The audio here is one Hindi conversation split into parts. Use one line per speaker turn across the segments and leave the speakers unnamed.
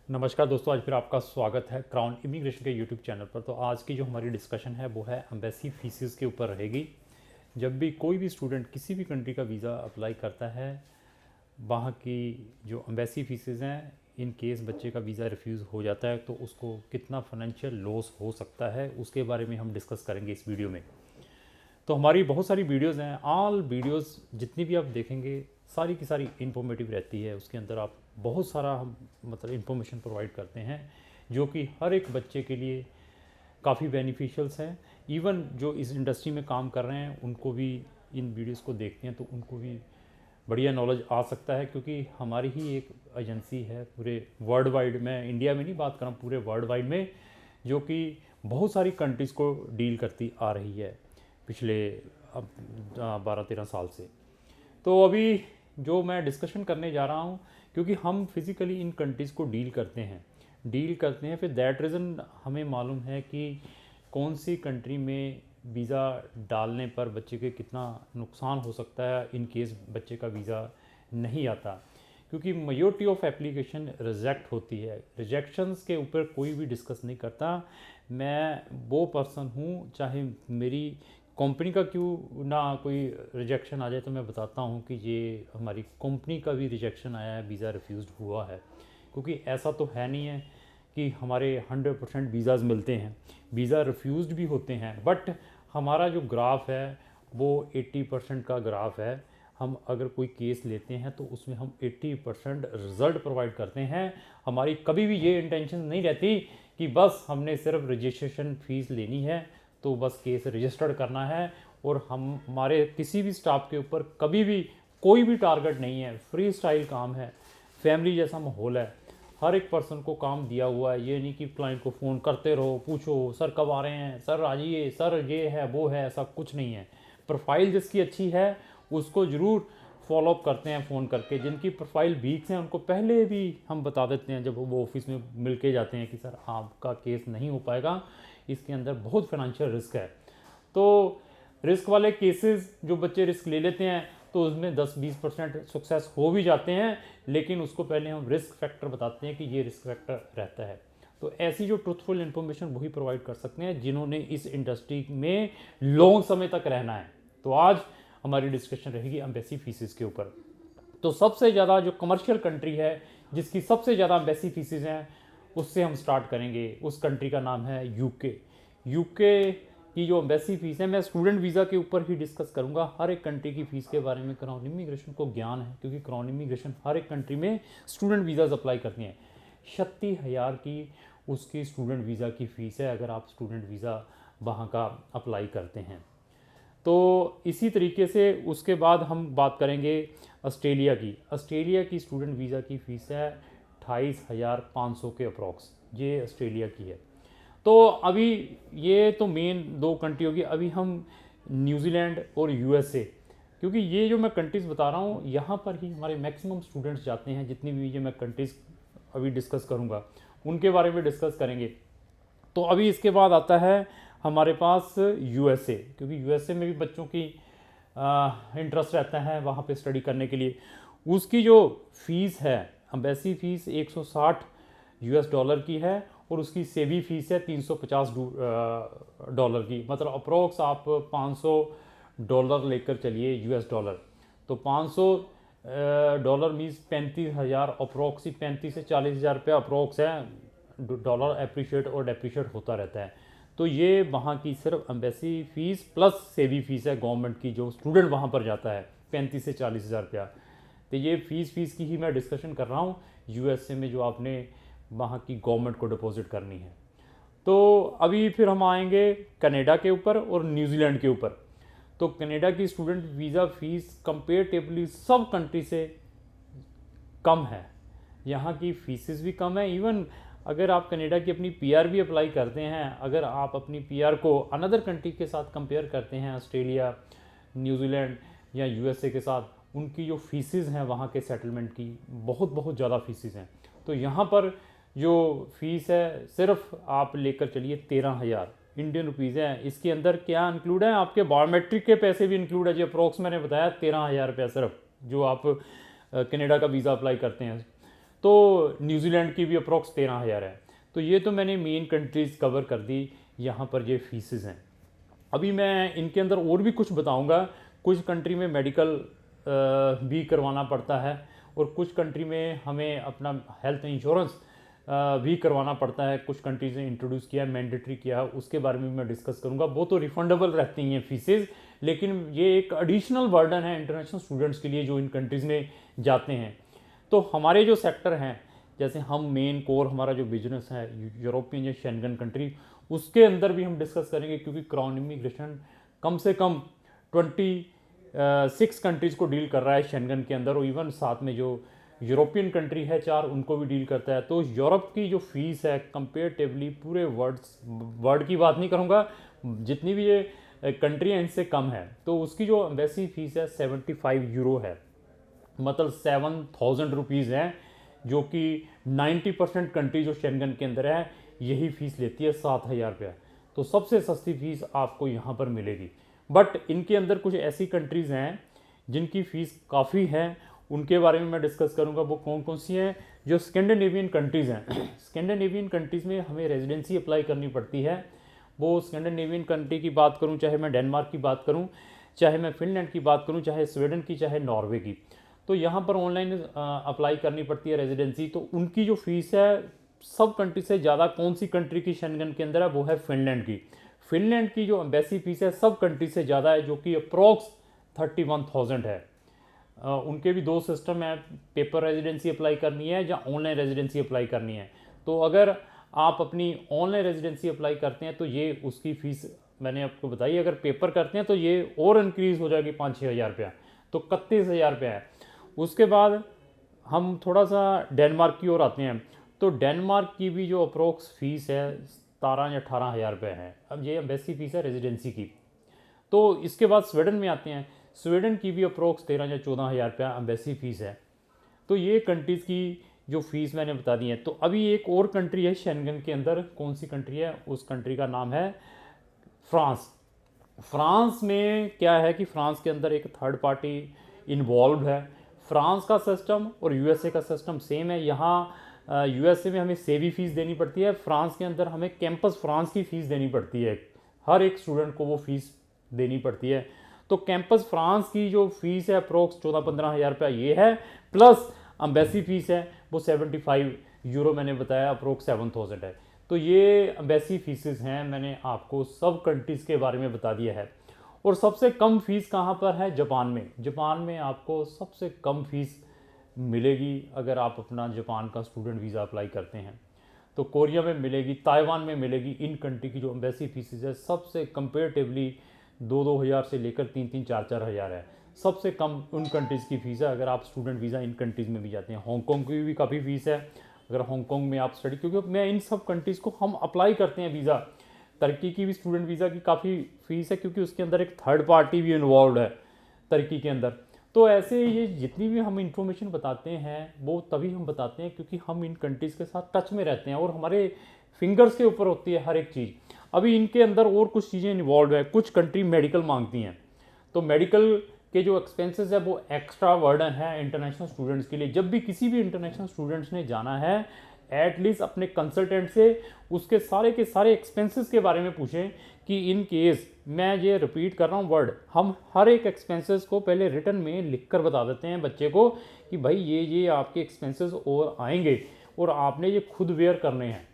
नमस्कार दोस्तों, आज फिर आपका स्वागत है क्राउन इमिग्रेशन के यूट्यूब चैनल पर। तो आज की जो हमारी डिस्कशन है वो है एम्बेसी फीसिस के ऊपर रहेगी। जब भी कोई भी स्टूडेंट किसी भी कंट्री का वीज़ा अप्लाई करता है, वहाँ की जो एम्बेसी फीसिस हैं, इन केस बच्चे का वीज़ा रिफ्यूज़ हो जाता है तो उसको कितना फाइनेंशियल लॉस हो सकता है, उसके बारे में हम डिस्कस करेंगे इस वीडियो में। तो हमारी बहुत सारी वीडियोज़ हैं, ऑल वीडियोज़ जितनी भी आप देखेंगे सारी की सारी इन्फॉर्मेटिव रहती है। उसके अंदर आप बहुत सारा हम मतलब इन्फॉर्मेशन प्रोवाइड करते हैं जो कि हर एक बच्चे के लिए काफ़ी बेनिफिशियल्स हैं। इवन जो इस इंडस्ट्री में काम कर रहे हैं उनको भी इन वीडियोस को देखते हैं तो उनको भी बढ़िया नॉलेज आ सकता है, क्योंकि हमारी ही एक एजेंसी है पूरे वर्ल्ड वाइड में, इंडिया में नहीं बात कर रहा हूँ, पूरे वर्ल्ड वाइड में, जो कि बहुत सारी कंट्रीज़ को डील करती आ रही है पिछले अब 12-13 साल से। तो अभी जो मैं डिस्कशन करने जा रहा हूँ, क्योंकि हम फिज़िकली इन कंट्रीज़ को डील करते हैं फिर दैट रीज़न हमें मालूम है कि कौन सी कंट्री में वीज़ा डालने पर बच्चे के कितना नुकसान हो सकता है इन केस बच्चे का वीज़ा नहीं आता। क्योंकि मेजॉरिटी ऑफ एप्लीकेशन रिजेक्ट होती है। रिजेक्शंस के ऊपर कोई भी डिस्कस नहीं करता। मैं वो पर्सन हूँ, चाहे मेरी कंपनी का क्यों ना कोई रिजेक्शन आ जाए तो मैं बताता हूँ कि ये हमारी कंपनी का भी रिजेक्शन आया है, वीज़ा रिफ्यूज़ हुआ है। क्योंकि ऐसा तो है नहीं है कि हमारे 100% वीज़ाज़ मिलते हैं, वीज़ा रिफ्यूज़ड भी होते हैं। बट हमारा जो ग्राफ है वो 80% का ग्राफ है। हम अगर कोई केस लेते हैं तो उसमें हम 80% रिज़ल्ट प्रोवाइड करते हैं। हमारी कभी भी ये इंटेंशन नहीं रहती कि बस हमने सिर्फ रजिस्ट्रेशन फ़ीस लेनी है तो बस केस रजिस्टर्ड करना है, और हमारे किसी भी स्टाफ के ऊपर कभी भी कोई भी टारगेट नहीं है। फ्री स्टाइल काम है, फैमिली जैसा माहौल है, हर एक पर्सन को काम दिया हुआ है। ये नहीं कि क्लाइंट को फ़ोन करते रहो, पूछो सर कब आ रहे हैं, सर आ जाइए, सर ये है वो है, ऐसा कुछ नहीं है। प्रोफाइल जिसकी अच्छी है उसको ज़रूर फॉलोअप करते हैं फ़ोन करके। जिनकी प्रोफाइल वीक हैं उनको पहले भी हम बता देते हैं जब वो ऑफिस में मिल के जाते हैं कि सर आपका केस नहीं हो पाएगा, इसके अंदर बहुत फाइनेंशियल रिस्क है। तो रिस्क वाले केसेस जो बच्चे रिस्क ले लेते हैं तो उसमें 10-20% सक्सेस हो भी जाते हैं, लेकिन उसको पहले हम रिस्क फैक्टर बताते हैं कि ये रिस्क फैक्टर रहता है। तो ऐसी जो ट्रुथफुल इन्फॉर्मेशन वही प्रोवाइड कर सकते हैं जिन्होंने इस इंडस्ट्री में लॉन्ग समय तक रहना है। तो आज हमारी डिस्कशन रहेगी एम्बेसी फीसिस के ऊपर। तो सबसे ज़्यादा जो कमर्शियल कंट्री है जिसकी सबसे ज़्यादा एम्बेसी फीसिस हैं उससे हम स्टार्ट करेंगे। उस कंट्री का नाम है यूके। यूके की जो एम्बेसी फ़ीस है, मैं स्टूडेंट वीज़ा के ऊपर ही डिस्कस करूंगा। हर एक कंट्री की फ़ीस के बारे में क्राउन इमिग्रेशन को ज्ञान है, क्योंकि क्राउन इमिग्रेशन हर एक कंट्री में स्टूडेंट वीज़ाज अप्लाई करती हैं। 36,000 की उसकी स्टूडेंट वीज़ा की फ़ीस है अगर आप स्टूडेंट वीज़ा वहाँ का अप्लाई करते हैं। तो इसी तरीके से उसके बाद हम बात करेंगे ऑस्ट्रेलिया की। ऑस्ट्रेलिया की स्टूडेंट वीज़ा की फ़ीस है 28,500 के अप्रॉक्स, ये ऑस्ट्रेलिया की है। तो अभी ये तो मेन दो कंट्री होगी। अभी हम न्यूजीलैंड और यूएसए, क्योंकि ये जो मैं कंट्रीज़ बता रहा हूँ यहाँ पर ही हमारे मैक्सिमम स्टूडेंट्स जाते हैं। जितनी भी ये मैं कंट्रीज़ अभी डिस्कस करूँगा उनके बारे में डिस्कस करेंगे। तो अभी इसके बाद आता है हमारे पास यूएसए, क्योंकि यूएसए में भी बच्चों की इंटरेस्ट रहता है वहाँ पे स्टडी करने के लिए। उसकी जो फ़ीस है, एम्बेसी फ़ीस 160 यूएस डॉलर की है, और उसकी सेवी फ़ीस है 350 डॉलर की। मतलब अप्रोक्स आप 500 डॉलर लेकर चलिए, यूएस डॉलर। तो 500 डॉलर मीन्स 35,000 अप्रोक्स, 35 से 40,000 रुपये अप्रोक्स है। डॉलर अप्रिशिएट और डेप्रिशिएट होता रहता है। तो ये वहाँ की सिर्फ एम्बेसी फ़ीस प्लस सेवी फ़ीस है गवर्नमेंट की, जो स्टूडेंट वहाँ पर जाता है 35 से 40,000 रुपया। तो ये फ़ीस की ही मैं डिस्कशन कर रहा हूँ यूएसए में जो आपने वहाँ की गवर्नमेंट को डिपॉजिट करनी है। तो अभी फिर हम आएंगे कनाडा के ऊपर और न्यूजीलैंड के ऊपर। तो कनाडा की स्टूडेंट वीज़ा फ़ीस कंपेरेटिवली सब कंट्री से कम है। यहाँ की फ़ीसिस भी कम है। इवन अगर आप कनाडा की अपनी पीआर भी अप्लाई करते हैं, अगर आप अपनी पीआर को अनदर कंट्री के साथ कंपेयर करते हैं, ऑस्ट्रेलिया, न्यूजीलैंड या यूएसए के साथ, उनकी जो फ़ीसिस हैं वहाँ के सेटलमेंट की बहुत बहुत ज़्यादा फ़ीसिस हैं। तो यहाँ पर जो फ़ीस है सिर्फ आप लेकर चलिए 13,000 इंडियन रुपीज़ है। इसके अंदर क्या इंक्लूड है, आपके बायोमेट्रिक के पैसे भी इंक्लूड है। जो अप्रोक्स मैंने बताया 13,000 रुपया सिर्फ, जो आप कनाडा का वीज़ा अप्लाई करते हैं। तो न्यूजीलैंड की भी अप्रॉक्स 13,000 है। तो ये तो मैंने मेन कंट्रीज़ कवर कर दी, यहाँ पर ये फीसेस हैं। अभी मैं इनके अंदर और भी कुछ बताऊंगा। कुछ कंट्री में मेडिकल भी करवाना पड़ता है और कुछ कंट्री में हमें अपना हेल्थ इंश्योरेंस भी करवाना पड़ता है। कुछ कंट्रीज ने इंट्रोड्यूस किया है, मैंडेटरी किया है, उसके बारे में मैं डिस्कस करूंगा। वो तो रिफंडेबल रहती हैं फीसेस, लेकिन ये एक एडिशनल बर्डन है इंटरनेशनल स्टूडेंट्स के लिए जो इन कंट्रीज़ में जाते हैं। तो हमारे जो सेक्टर हैं, जैसे हम मेन कोर हमारा जो बिजनेस है यूरोपियन या शेंगन कंट्री, उसके अंदर भी हम डिस्कस करेंगे, क्योंकि क्राउन इमिग्रेशन कम से कम 26 कंट्रीज़ को डील कर रहा है शेंगन के अंदर, और इवन साथ में जो यूरोपियन कंट्री है 4 उनको भी डील करता है। तो यूरोप की जो फीस है कंपेरेटिवली पूरे वर्ल्ड की बात नहीं करूँगा, जितनी भी ये कंट्री हैं इनसे कम है। तो उसकी जो एम्बेसी फीस है 75 यूरो है, मतलब 7,000 रुपीज़ हैं, जो कि 90% कंट्री जो शेंगन के अंदर है यही फ़ीस लेती है, 7,000 रुपया। तो सबसे सस्ती फ़ीस आपको यहाँ पर मिलेगी। बट इनके अंदर कुछ ऐसी कंट्रीज़ हैं जिनकी फ़ीस काफ़ी है, उनके बारे में मैं डिस्कस करूँगा। वो कौन कौन सी हैं? जो स्कैंडिनेवियन कंट्रीज़ हैं, स्कैंडिनेवियन कंट्रीज़ में हमें रेजिडेंसी अप्लाई करनी पड़ती है। वो स्कैंडिनेवियन कंट्री की बात करूँ, चाहे मैं डेनमार्क की बात करूँ, चाहे मैं फिनलैंड की बात करूँ, चाहे स्वीडन की, चाहे नॉर्वे की, तो यहाँ पर ऑनलाइन अप्लाई करनी पड़ती है रेजिडेंसी। तो उनकी जो फीस है सब कंट्री से ज़्यादा कौन सी कंट्री की शेंगन के अंदर है? वो है फिनलैंड की। फिनलैंड की जो एम्बेसी फीस है सब कंट्री से ज़्यादा है, जो कि अप्रॉक्स 31,000 है। उनके भी 2 सिस्टम है, पेपर रेजिडेंसी अप्लाई करनी है या ऑनलाइन रेजिडेंसी अप्लाई करनी है। तो अगर आप अपनी ऑनलाइन रेजिडेंसी अप्लाई करते हैं तो ये उसकी फ़ीस मैंने आपको बताई। अगर पेपर करते हैं तो ये और इंक्रीज़ हो जाएगी 5-6 हज़ार रुपया, तो 31,000 रुपया है। उसके बाद हम थोड़ा सा डेनमार्क की ओर आते हैं। तो डेनमार्क की भी जो अप्रोक्स फ़ीस है 17 या 18,000 रुपये है। अब ये एम्बेसी फ़ीस है रेजिडेंसी की। तो इसके बाद स्वीडन में आते हैं। स्वीडन की भी अप्रोक्स 13 या 14,000 रुपया एम्बेसी फ़ीस है। तो ये कंट्रीज़ की जो फ़ीस मैंने बता दी है। तो अभी एक और कंट्री है शेंगन के अंदर, कौन सी कंट्री है? उस कंट्री का नाम है फ्रांस। फ्रांस में क्या है कि फ्रांस के अंदर एक थर्ड पार्टी इन्वॉल्व है। फ्रांस का सिस्टम और यूएसए का सिस्टम सेम है। यहाँ यूएसए में हमें सेवी फ़ीस देनी पड़ती है, फ्रांस के अंदर हमें कैंपस फ्रांस की फ़ीस देनी पड़ती है। हर एक स्टूडेंट को वो फ़ीस देनी पड़ती है। तो कैंपस फ्रांस की जो फ़ीस है अप्रोक्स 14-15 हज़ार रुपया ये है, प्लस अम्बेसी फ़ीस है वो 75 यूरो मैंने बताया, अप्रोक्स 7,000 है। तो ये अम्बेसी फ़ीसेस हैं, मैंने आपको सब कंट्रीज़ के बारे में बता दिया है। और सबसे कम फ़ीस कहाँ पर है? जापान में। जापान में आपको सबसे कम फ़ीस मिलेगी अगर आप अपना जापान का स्टूडेंट वीज़ा अप्लाई करते हैं। तो कोरिया में मिलेगी, ताइवान में मिलेगी। इन कंट्री की जो एम्बेसी फीसेस है सबसे कंपेरेटिवली 2-2 हज़ार से लेकर 3-3, 4-4 हज़ार है। सबसे कम उन कंट्रीज़ की फ़ीस है अगर आप स्टूडेंट वीज़ा इन कंट्रीज़ में भी जाते हैं। हांगकॉन्ग की भी काफ़ी फ़ीस है अगर हांगकॉन्ग में आप स्टडी, क्योंकि मैं इन सब कंट्रीज़ को हम अप्लाई करते हैं वीज़ा। तुर्की की भी स्टूडेंट वीज़ा की काफ़ी फ़ीस है, क्योंकि उसके अंदर एक थर्ड पार्टी भी इन्वॉल्व है तुर्की के अंदर। तो ऐसे ये जितनी भी हम इंफॉर्मेशन बताते हैं वो तभी हम बताते हैं क्योंकि हम इन कंट्रीज़ के साथ टच में रहते हैं और हमारे फिंगर्स के ऊपर होती है हर एक चीज़। अभी इनके अंदर और कुछ चीज़ें इन्वॉल्व है। कुछ कंट्री मेडिकल मांगती हैं, तो मेडिकल के जो एक्सपेंसेस है वो एक्स्ट्रा बर्डन है इंटरनेशनल स्टूडेंट्स के लिए। जब भी किसी भी इंटरनेशनल स्टूडेंट्स ने जाना है, एटलीस्ट अपने कंसल्टेंट से उसके सारे के सारे एक्सपेंसेस के बारे में पूछें कि इन केस, मैं ये रिपीट कर रहा हूँ वर्ड, हम हर एक एक्सपेंसेस को पहले रिटर्न में लिख कर बता देते हैं बच्चे को कि भाई ये आपके एक्सपेंसेस और आएंगे और आपने ये खुद वेयर करने हैं।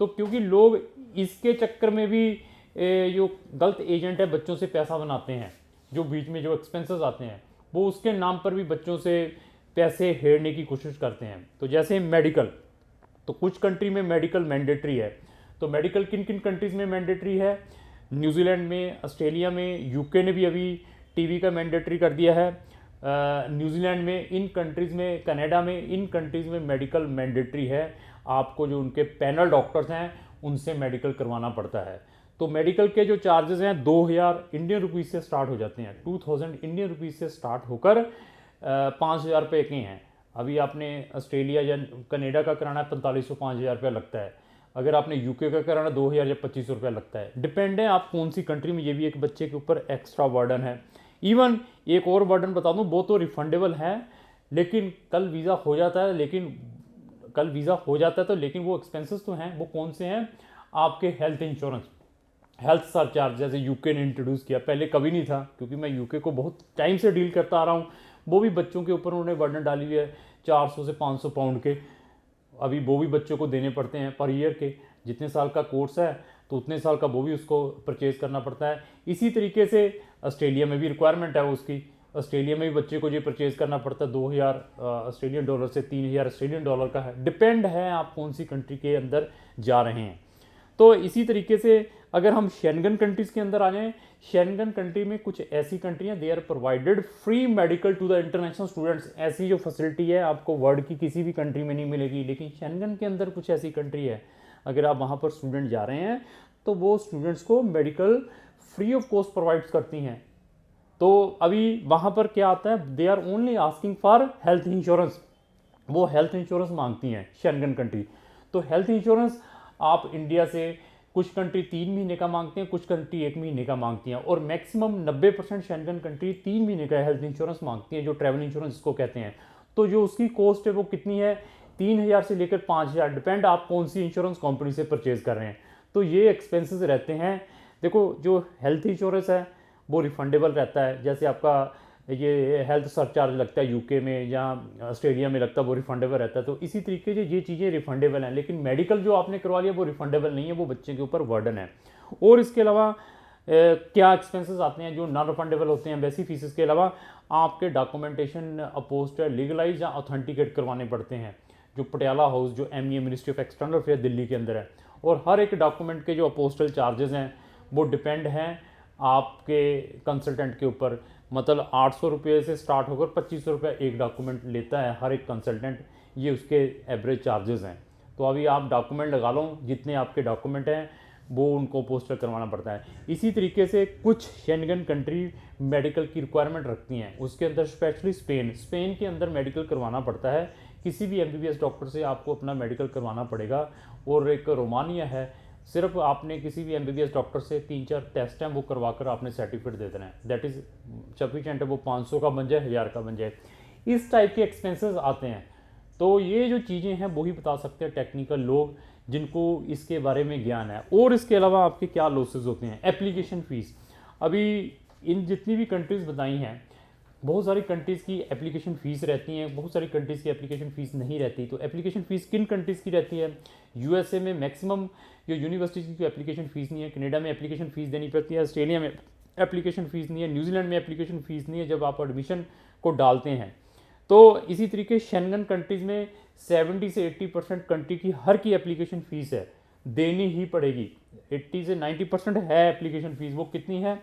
तो क्योंकि लोग इसके चक्कर में भी जो गलत एजेंट है बच्चों से पैसा बनाते हैं, जो बीच में जो एक्सपेंसेस आते हैं वो उसके नाम पर भी बच्चों से पैसे हेरने की कोशिश करते हैं। तो जैसे मेडिकल, तो कुछ कंट्री में मेडिकल मैंडेटरी है। तो मेडिकल किन किन कंट्रीज़ में मैंडेटरी है? न्यूजीलैंड में, ऑस्ट्रेलिया में, यूके ने भी अभी टीवी का मैंडेटरी कर दिया है। न्यूजीलैंड में, इन कंट्रीज़ में, कनाडा में, इन कंट्रीज़ में मेडिकल मैंडेटरी है। आपको जो उनके पैनल डॉक्टर्स हैं उनसे मेडिकल करवाना पड़ता है। तो मेडिकल के जो चार्जेस हैं 2,000 इंडियन रुपीज़ से स्टार्ट हो जाते हैं। 2,000 इंडियन रुपीज़ से स्टार्ट होकर 5,000 रुपये के हैं। अभी आपने ऑस्ट्रेलिया या कनाडा का कराना है 4500-5,000 रुपया लगता है। अगर आपने यूके का कराना 2,000 या 2,500 रुपया लगता है। डिपेंड है आप कौन सी कंट्री में। ये भी एक बच्चे के ऊपर एक्स्ट्रा बर्डन है। इवन एक और बर्डन बता दूं, वो तो रिफंडेबल है, लेकिन कल वीज़ा हो जाता है, लेकिन कल वीज़ा हो जाता है तो, लेकिन वो एक्सपेंसेस तो हैं, वो कौन से हैं? आपके हेल्थ इंश्योरेंस, हेल्थ सरचार्ज, जैसे यूके ने इंट्रोड्यूस किया, पहले कभी नहीं था, क्योंकि मैं यूके को बहुत टाइम से डील करता आ रहा हूँ। वो भी बच्चों के ऊपर उन्होंने बर्डन डाली हुई है 400 से 500 पाउंड के, अभी वो भी बच्चों को देने पड़ते हैं पर ईयर के। जितने साल का कोर्स है तो उतने साल का वो भी उसको परचेज़ करना पड़ता है। इसी तरीके से ऑस्ट्रेलिया में भी रिक्वायरमेंट है उसकी, ऑस्ट्रेलिया में भी बच्चे को ये परचेज़ करना पड़ता है। 2000 ऑस्ट्रेलियन डॉलर से 3000 ऑस्ट्रेलियन डॉलर का है, डिपेंड है आप कौन सी कंट्री के अंदर जा रहे हैं। तो इसी तरीके से अगर हम शेंगन कंट्रीज़ के अंदर आ जाएं, शेंगन कंट्री में कुछ ऐसी कंट्रियां they are provided free medical to the international students. ऐसी जो फैसिलिटी है आपको वर्ल्ड की किसी भी कंट्री में नहीं मिलेगी, लेकिन शेंगन के अंदर कुछ ऐसी कंट्री है, अगर आप वहाँ पर स्टूडेंट जा रहे हैं तो वो स्टूडेंट्स को medical free of cost provide करती हैं। तो अभी वहाँ पर क्या आता है, they are only asking for health insurance, वो हेल्थ इंश्योरेंस मांगती हैं शेंगन कंट्री। तो हेल्थ इंश्योरेंस आप इंडिया से, कुछ कंट्री 3 महीने का मांगते हैं, कुछ कंट्री 1 महीने का मांगती हैं, और मैक्सिमम 90% शेंगन कंट्री 3 महीने का हेल्थ इंश्योरेंस मांगती हैं, जो ट्रैवल इंश्योरेंस इसको कहते हैं। तो जो उसकी कॉस्ट है वो कितनी है, 3000 से लेकर 5000, डिपेंड आप कौन सी इंश्योरेंस कंपनी से परचेज कर रहे हैं। तो ये एक्सपेंसेस रहते हैं। देखो जो हेल्थ इंश्योरेंस है वो रिफंडेबल रहता है, जैसे आपका ये हेल्थ सरचार्ज लगता है यूके में या ऑस्ट्रेलिया में लगता है, वो रिफंडेबल रहता है। तो इसी तरीके से ये चीज़ें रिफंडेबल हैं, लेकिन मेडिकल जो आपने करवा लिया वो रिफंडेबल नहीं है, वो बच्चे के ऊपर वर्डन है। और इसके अलावा क्या एक्सपेंसेस आते हैं जो नॉन रिफंडेबल होते हैं? बेसिक फीसेस के अलावा आपके डॉक्यूमेंटेशन अपोस्ट लीगलाइज या ऑथेंटिकेट करवाने पड़ते हैं, जो पटियाला हाउस, जो MEA ministry of external affair Delhi के अंदर है। और हर एक डॉक्यूमेंट के जो अपोस्टल चार्जेस हैं वो डिपेंड हैं आपके कंसल्टेंट के ऊपर, मतलब 800 रुपये से स्टार्ट होकर 2500 रुपये एक डॉक्यूमेंट लेता है हर एक कंसल्टेंट, ये उसके एवरेज चार्जेस हैं। तो अभी आप डॉक्यूमेंट लगा लो, जितने आपके डॉक्यूमेंट हैं वो उनको पोस्टर करवाना पड़ता है। इसी तरीके से कुछ शेंगन कंट्री मेडिकल की रिक्वायरमेंट रखती हैं, उसके अंदर स्पेशली स्पेन के अंदर मेडिकल करवाना पड़ता है, किसी भी MBBS डॉक्टर से आपको अपना मेडिकल करवाना पड़ेगा। और एक रोमानिया है, सिर्फ आपने किसी भी MBBS डॉक्टर से 3-4 टेस्ट हैं वो करवा कर आपने सर्टिफिकेट दे देना है, दैट इज़ सफिशेंट है। वो 500 का बन जाए, 1000 का बन जाए, इस टाइप के एक्सपेंसेस आते हैं। तो ये जो चीज़ें हैं वही बता सकते हैं टेक्निकल लोग जिनको इसके बारे में ज्ञान है। और इसके अलावा आपके क्या लॉसेस होते हैं? Application fees. अभी इन जितनी भी कंट्रीज़ बताई हैं, बहुत सारी कंट्रीज़ की एप्लीकेशन फ़ीस रहती हैं, बहुत सारी कंट्रीज़ की एप्लीकेशन फ़ीस नहीं रहती। तो एप्लीकेशन फ़ीस किन कंट्रीज़ की रहती है? USA में मैक्सिमम जो यूनिवर्सिटी की एप्लीकेशन फ़ीस नहीं है, कनाडा में एप्लीकेशन फ़ीस देनी पड़ती है, ऑस्ट्रेलिया में एप्लीकेशन फ़ीस नहीं है, न्यूजीलैंड में एप्लीकेशन फ़ीस नहीं है जब आप एडमिशन को डालते हैं। तो इसी तरीके शेंगन कंट्रीज़ में 70 से 80% कंट्री की हर की एप्लीकेशन फ़ीस है, देनी ही पड़ेगी। 80 से 90% है एप्लीकेशन फ़ीस। वो कितनी है?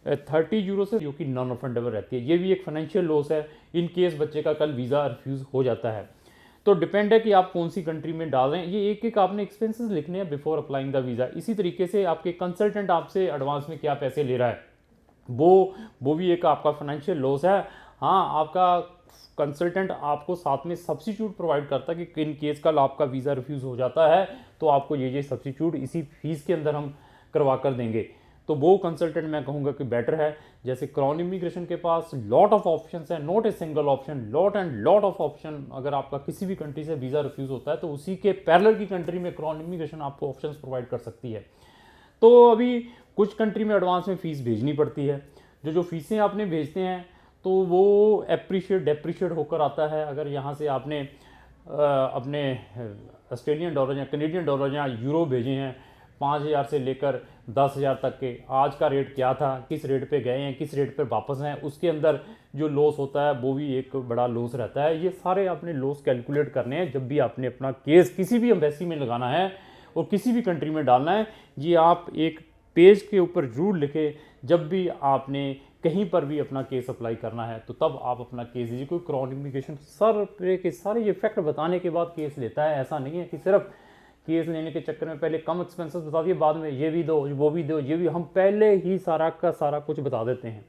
30 यूरो से, जो कि नॉन रिफंडेबल रहती है। ये भी एक फाइनेंशियल लॉस है इन केस बच्चे का कल वीज़ा रिफ्यूज़ हो जाता है। तो डिपेंड है कि आप कौन सी कंट्री में डाल रहे हैं। ये एक एक आपने एक्सपेंसेस लिखने हैं बिफोर अप्लाइंग द वीज़ा। इसी तरीके से आपके कंसल्टेंट आपसे एडवांस में क्या पैसे ले रहा है, वो भी एक आपका फाइनेंशियल लॉस है। हाँ, आपका कंसल्टेंट आपको साथ में सब्सिट्यूट प्रोवाइड करता है कि इन केस कल आपका वीज़ा रिफ्यूज़ हो जाता है तो आपको ये सब्सिट्यूट इसी फीस के अंदर हम करवा कर देंगे। तो वो कंसल्टेंट मैं कहूँगा कि बेटर है। जैसे क्राउन इमिग्रेशन के पास लॉट ऑफ ऑप्शंस हैं, not a single option, lot and lot of option. अगर आपका किसी भी कंट्री से वीज़ा रिफ्यूज़ होता है तो उसी के पैरेलल की कंट्री में क्राउन इमिग्रेशन आपको ऑप्शंस प्रोवाइड कर सकती है। तो अभी कुछ कंट्री में एडवांस में फ़ीस भेजनी पड़ती है, जो फीसें आपने भेजते हैं तो वो डेप्रिशिएट होकर आता है। अगर यहाँ से आपने अपने ऑस्ट्रेलियन डॉलर या कनेडियन डॉलर या यूरो भेजे हैं 5000 से लेकर 10,000 तक के, आज का रेट क्या था, किस रेट पे गए हैं, किस रेट पे वापस हैं, उसके अंदर जो लॉस होता है वो भी एक बड़ा लॉस रहता है। ये सारे आपने लॉस कैलकुलेट करने हैं जब भी आपने अपना केस किसी भी एम्बेसी में लगाना है और किसी भी कंट्री में डालना है। ये आप एक पेज के ऊपर जरूर लिखें जब भी आपने कहीं पर भी अपना केस अप्लाई करना है, तो तब आप अपना केस दीजिए। कोई क्राउन इमिग्रेशन सर के सारे ये फैक्ट बताने के बाद केस लेता है, ऐसा नहीं है कि सिर्फ केस लेने के चक्कर में पहले कम एक्सपेंसेस बता दिए, बाद में ये भी दो, वो भी दो, ये भी, हम पहले ही सारा का सारा कुछ बता देते हैं।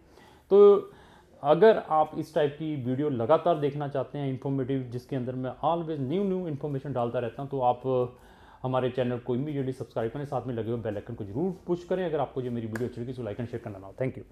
तो अगर आप इस टाइप की वीडियो लगातार देखना चाहते हैं इन्फॉर्मेटिव, जिसके अंदर मैं ऑलवेज न्यू इन्फॉर्मेशन डालता रहता हूँ, तो आप हमारे चैनल को इमीडिएटली सब्सक्राइब करें, साथ में लगे हुए बेल आइकन को जरूर पुश करें। अगर आपको ये मेरी वीडियो अच्छी लगी तो लाइक एंड शेयर करना ना। Thank you.